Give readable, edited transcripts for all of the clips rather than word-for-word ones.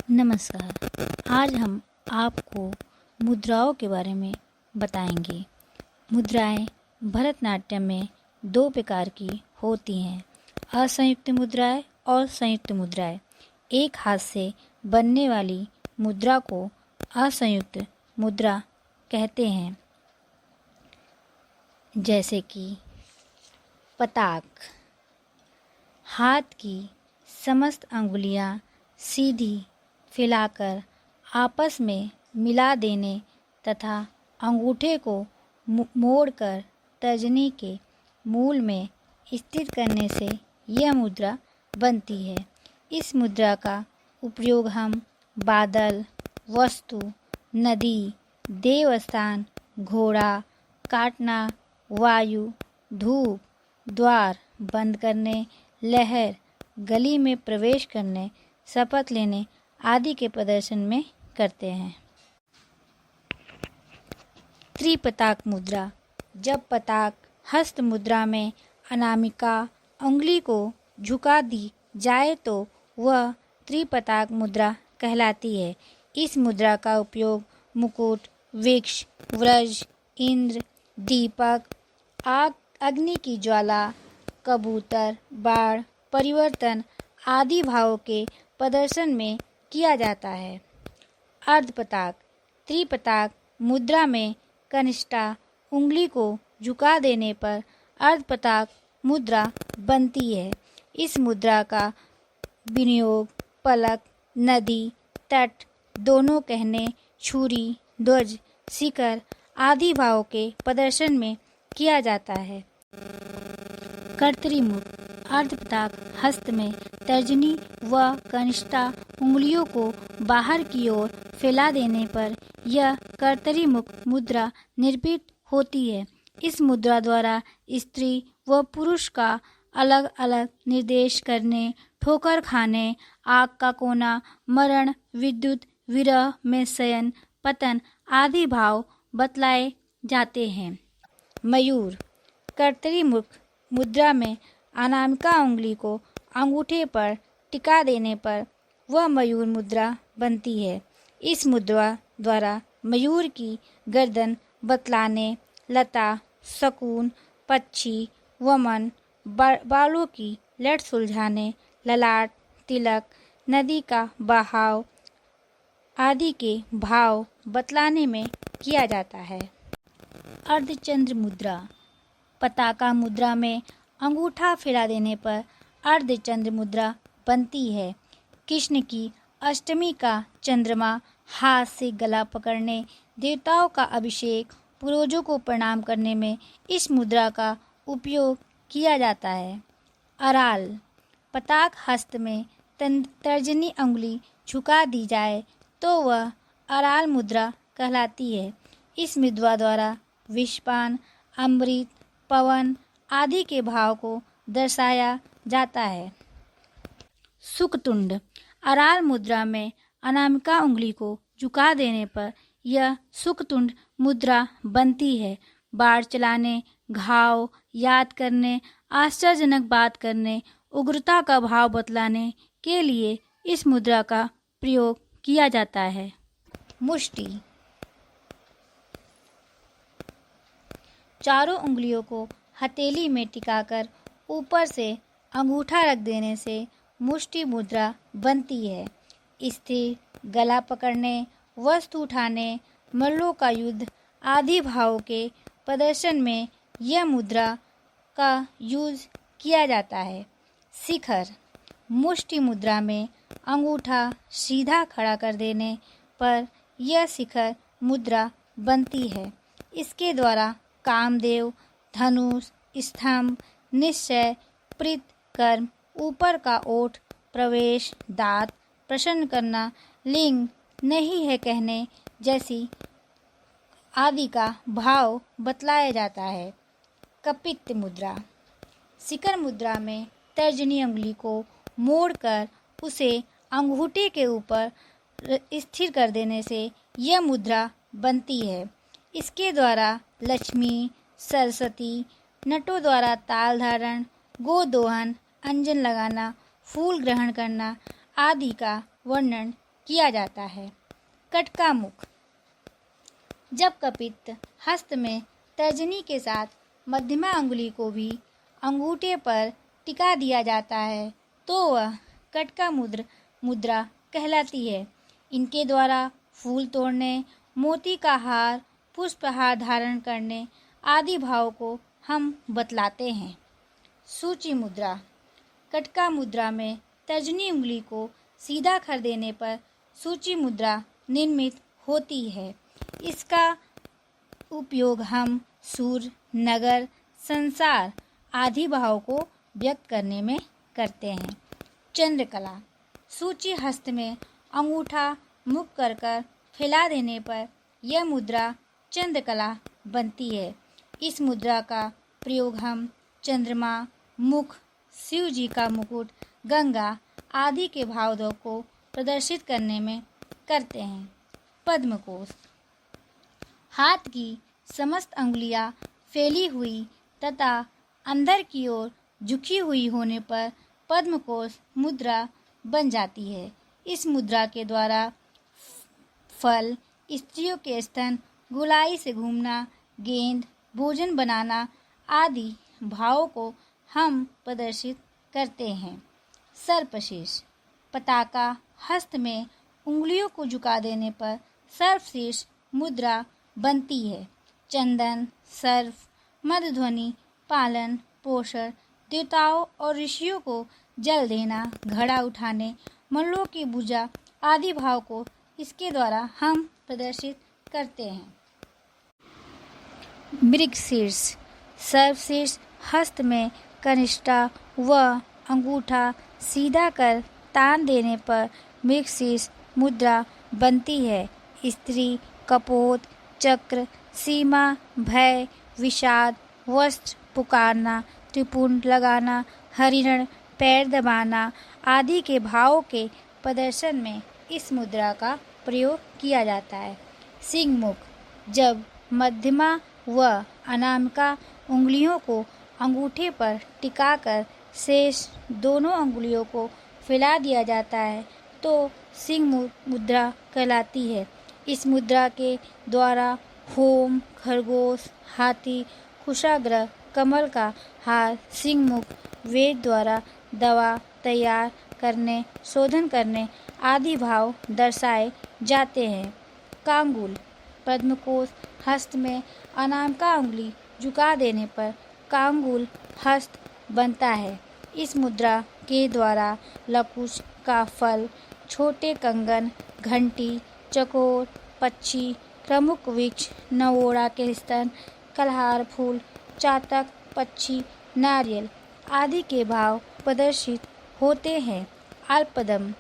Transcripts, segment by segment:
नमस्कार। आज हम आपको मुद्राओं के बारे में बताएंगे। मुद्राएं भरतनाट्यम में दो प्रकार की होती हैं, असंयुक्त मुद्राएं और संयुक्त मुद्राएं। एक हाथ से बनने वाली मुद्रा को असंयुक्त मुद्रा कहते हैं, जैसे कि पताक। हाथ की समस्त अंगुलियां सीधी फैलाकर आपस में मिला देने तथा अंगूठे को मोड़कर तर्जनी के मूल में स्थित करने से यह मुद्रा बनती है। इस मुद्रा का उपयोग हम बादल, वस्तु, नदी, देवस्थान, घोड़ा काटना, वायु, धूप, द्वार बंद करने, लहर, गली में प्रवेश करने, शपथ लेने आदि के प्रदर्शन में करते हैं। त्रिपताक मुद्रा। जब पताक हस्त मुद्रा में अनामिका उंगली को झुका दी जाए तो वह त्रिपताक मुद्रा कहलाती है। इस मुद्रा का उपयोग मुकुट, वृक्ष, व्रज, इंद्र, दीपक, आग, अग्नि की ज्वाला, कबूतर, बाण, परिवर्तन आदि भावों के प्रदर्शन में किया जाता है। अर्धपताक। त्रिपताक मुद्रा में कनिष्ठा उंगली को झुका देने पर अर्धपताक मुद्रा बनती है। इस मुद्रा का विनियोग पलक, नदी, तट, दोनों कहने, छुरी, ध्वज, शिखर आदि भावों के प्रदर्शन में किया जाता है। कर्तरी मुख। अर्धपताक हस्त में तर्जनी व कनिष्ठा उंगलियों को बाहर की ओर फैला देने पर यह कर्तरी मुख मुद्रा निर्मित होती है। इस मुद्रा द्वारा स्त्री व पुरुष का अलग अलग निर्देश करने, ठोकर खाने, आग का कोना, मरण, विद्युत, विरह में शयन, पतन आदि भाव बतलाए जाते हैं। मयूर। कर्तरी मुख मुद्रा में अनामिका उंगली को अंगूठे पर टिका देने पर वह मयूर मुद्रा बनती है। इस मुद्रा द्वारा मयूर की गर्दन बतलाने, लता, शकुन, पक्षी, वमन, बालों की लट सुलझाने, ललाट, तिलक, नदी का बहाव आदि के भाव बतलाने में किया जाता है। अर्धचंद्र मुद्रा। पताका मुद्रा में अंगूठा फैला देने पर अर्धचंद्र मुद्रा बनती है। कृष्ण की अष्टमी का चंद्रमा हाथ से गला पकड़ने, देवताओं का अभिषेक, पूर्वजों को प्रणाम करने में इस मुद्रा का उपयोग किया जाता है। अराल। पताक हस्त में तर्जनी उंगली झुका दी जाए तो वह अराल मुद्रा कहलाती है। इस मुद्रा द्वारा विषपान, अमृत, पवन आदि के भाव को दर्शाया जाता है। सुकतुंड। अराल मुद्रा में अनामिका उंगली को झुका देने पर यह सुकतुंड मुद्रा बनती है। बाढ़ चलाने, घाव याद करने, आश्चर्यजनक बात करने, उग्रता का भाव बतलाने के लिए इस मुद्रा का प्रयोग किया जाता है। मुष्टि। चारों उंगलियों को हथेली में टिकाकर ऊपर से अंगूठा रख देने से मुष्टि मुद्रा बनती है। स्थिर, गला पकड़ने, वस्तु उठाने, मल्लों का युद्ध आदि भावों के प्रदर्शन में यह मुद्रा का यूज किया जाता है। शिखर। मुष्टि मुद्रा में अंगूठा सीधा खड़ा कर देने पर यह शिखर मुद्रा बनती है। इसके द्वारा कामदेव, धनुष, स्तंभ, निश्चय, प्रीत, कर्म, ऊपर का ओठ, प्रवेश, दांत, प्रसन्न करना, लिंग नहीं है कहने जैसी आदि का भाव बतलाया जाता है। कपित मुद्रा। शिखर मुद्रा में तर्जनी उंगली को मोड़कर उसे अंगूठे के ऊपर स्थिर कर देने से यह मुद्रा बनती है। इसके द्वारा लक्ष्मी, सरस्वती, नटों द्वारा ताल धारण, गोदोहन, अंजन लगाना, फूल ग्रहण करना आदि का वर्णन किया जाता है। कटका मुख। जब कपित हस्त में तर्जनी के साथ मध्यमा अंगुली को भी अंगूठे पर टिका दिया जाता है तो वह कटका मुद्रा कहलाती है। इनके द्वारा फूल तोड़ने, मोती का हार, पुष्पहार धारण करने आदि भाव को हम बतलाते हैं। सूची मुद्रा। कटका मुद्रा में तर्जनी उंगली को सीधा कर देने पर सूची मुद्रा निर्मित होती है। इसका उपयोग हम सूर्य, नगर, संसार आदि भाव को व्यक्त करने में करते हैं। चंद्रकला। सूची हस्त में अंगूठा मुख कर फैला देने पर यह मुद्रा चंद्रकला बनती है। इस मुद्रा का प्रयोग हम चंद्रमा, मुख, शिव जी का मुकुट, गंगा आदि के भावों को प्रदर्शित करने में करते हैं। पद्मकोश। हाथ की समस्त अंगुलियां फैली हुई तथा अंदर की ओर झुकी हुई होने पर पद्मकोश मुद्रा बन जाती है। इस मुद्रा के द्वारा फल, स्त्रियों के स्तन, गोलाई से घूमना, गेंद, भोजन बनाना आदि भावों को हम प्रदर्शित करते हैं। सर्पशीर्ष। पताका हस्त में उंगलियों को झुका देने पर सर्पशीर्ष मुद्रा बनती है। चंदन, सर्प, मध्यध्वनि, पालन पोषण, देवताओं और ऋषियों को जल देना, घड़ा उठाने, मल्लों की भुजा आदि भाव को इसके द्वारा हम प्रदर्शित करते हैं। मृगशीर्ष। सर्पशीर्ष हस्त में कनिष्ठा व अंगूठा सीधा कर तान देने पर मृगशीर्ष मुद्रा बनती है। स्त्री कपोत, चक्र, सीमा, भय, विषाद, वस्त्र पुकारना, त्रिपुंड लगाना, हरिण, पैर दबाना आदि के भावों के प्रदर्शन में इस मुद्रा का प्रयोग किया जाता है। सिंह मुख। जब मध्यमा व अनामिका उंगलियों को अंगूठे पर टिकाकर शेष दोनों उंगलियों को फैला दिया जाता है तो सिंह मुद्रा कहलाती है। इस मुद्रा के द्वारा होम, खरगोश, हाथी, कुशाग्र, कमल का हार, सिंह मुख, वेद द्वारा दवा तैयार करने, शोधन करने आदि भाव दर्शाए जाते हैं। कांगुल। पद्मकोश हस्त में अनामिका उंगली झुका देने पर कांगुल हस्त बनता है। इस मुद्रा के द्वारा लकुश का फल, छोटे कंगन, घंटी, चकोर, पक्षी, प्रमुख वृक्ष, नवोड़ा के स्तन, कलहार फूल, चातक पक्षी, नारियल आदि के भाव प्रदर्शित होते हैं। अल्पदम।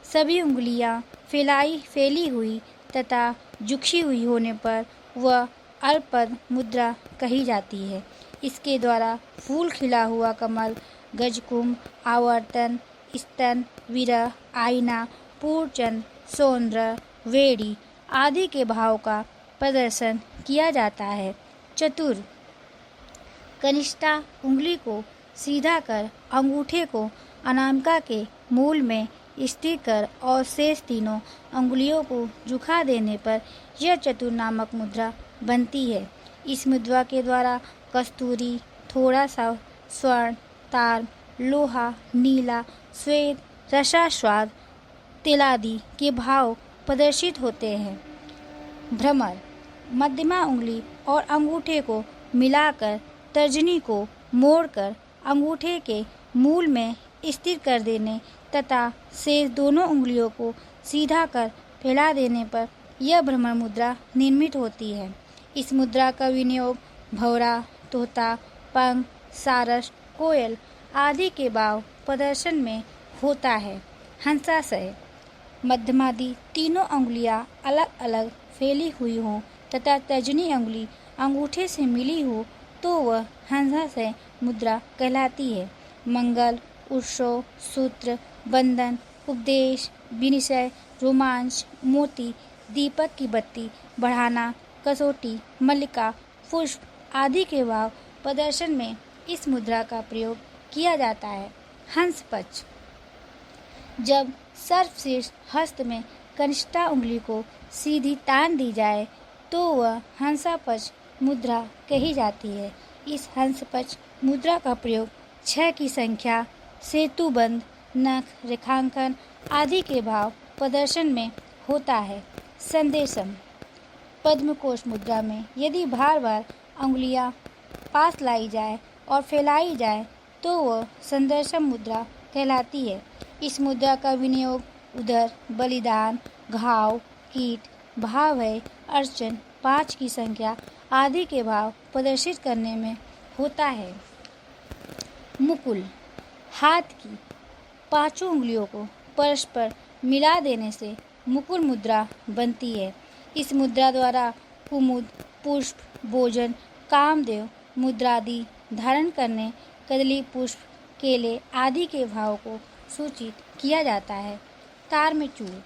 सभी उंगलियां फैली हुई तथा झुकी हुई होने पर वह अल्पद मुद्रा कही जाती है। इसके द्वारा फूल खिला हुआ कमल, गजकुंभ, आवर्तन, स्तन, विरह, आईना, पूर्णचंद्र, सौंद्र, वेड़ी आदि के भाव का प्रदर्शन किया जाता है। चतुर। कनिष्ठा उंगली को सीधा कर अंगूठे को अनामिका के मूल में स्थिर कर और शेष तीनों अंगुलियों को झुका देने पर यह चतुर नामक मुद्रा बनती है। इस मुद्रा के द्वारा कस्तूरी, थोड़ा सा स्वर्ण, तार, लोहा, नीला, श्वेत, रसास्वाद, तिलादि के भाव प्रदर्शित होते हैं। भ्रमर। मध्यमा उंगली और अंगूठे को मिलाकर तर्जनी को मोड़कर अंगूठे के मूल में स्थिर कर देने तथा शेष दोनों उंगलियों को सीधा कर फैला देने पर यह भ्रमर मुद्रा निर्मित होती है। इस मुद्रा का विनियोग भौरा, तोता, पंख, सारस, कोयल आदि के भाव प्रदर्शन में होता है। हंसाशय। मध्यमादि तीनों अंगुलियां अलग अलग फैली हुई हों तथा तर्जनी अंगुली अंगूठे से मिली हो तो वह हंसाशय मुद्रा कहलाती है। मंगल, उत्सव, सूत्र, बंधन, उपदेश, विनिश्चय, रोमांच, मोती, दीपक की बत्ती बढ़ाना, कसौटी, मल्लिका, पुष्प आदि के भाव प्रदर्शन में इस मुद्रा का प्रयोग किया जाता है। हंस पक्ष। जब सर्पशीर्ष हस्त में कनिष्ठा उंगली को सीधी तान दी जाए तो वह हंसापच मुद्रा कही जाती है। इस हंसपच मुद्रा का प्रयोग 6 की संख्या, सेतुबंध, नख, रेखांकन आदि के भाव प्रदर्शन में होता है। संदेशम पद्मकोश मुद्रा में यदि बार बार अंगुलियां पास लाई जाए और फैलाई जाए तो वह संदेशम मुद्रा कहलाती है। इस मुद्रा का विनियोग उदर, बलिदान, घाव, कीट, भावभय, अर्चन, 5 की संख्या आदि के भाव प्रदर्शित करने में होता है। मुकुल हाथ की 5 उंगलियों को परस्पर मिला देने से मुकुल मुद्रा बनती है। इस मुद्रा द्वारा कुमुद, पुष्प, भोजन, कामदेव मुद्रादि धारण करने, कदली पुष्प, केले आदि के भाव को सूचित किया जाता है। तार में चूर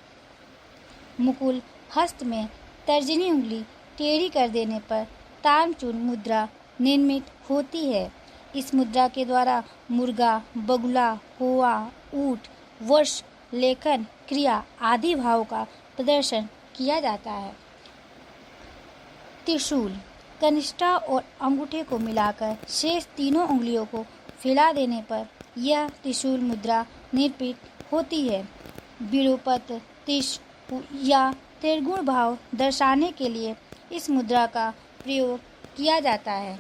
मुकुल हस्त में तर्जनी उंगली टेढ़ी कर देने पर तारचूर मुद्रा निर्मित होती है। इस मुद्रा के द्वारा मुर्गा, बगुला, कौआ, ऊंट, वर्ष, लेखन, क्रिया आदि भाव का प्रदर्शन किया जाता है। त्रिशूल कनिष्ठा और अंगूठे को मिलाकर शेष तीनों उंगलियों को फैला देने पर यह त्रिशूल मुद्रा निर्मित होती है। विरूपत, त्रिश या त्रिगुण भाव दर्शाने के लिए इस मुद्रा का प्रयोग किया जाता है।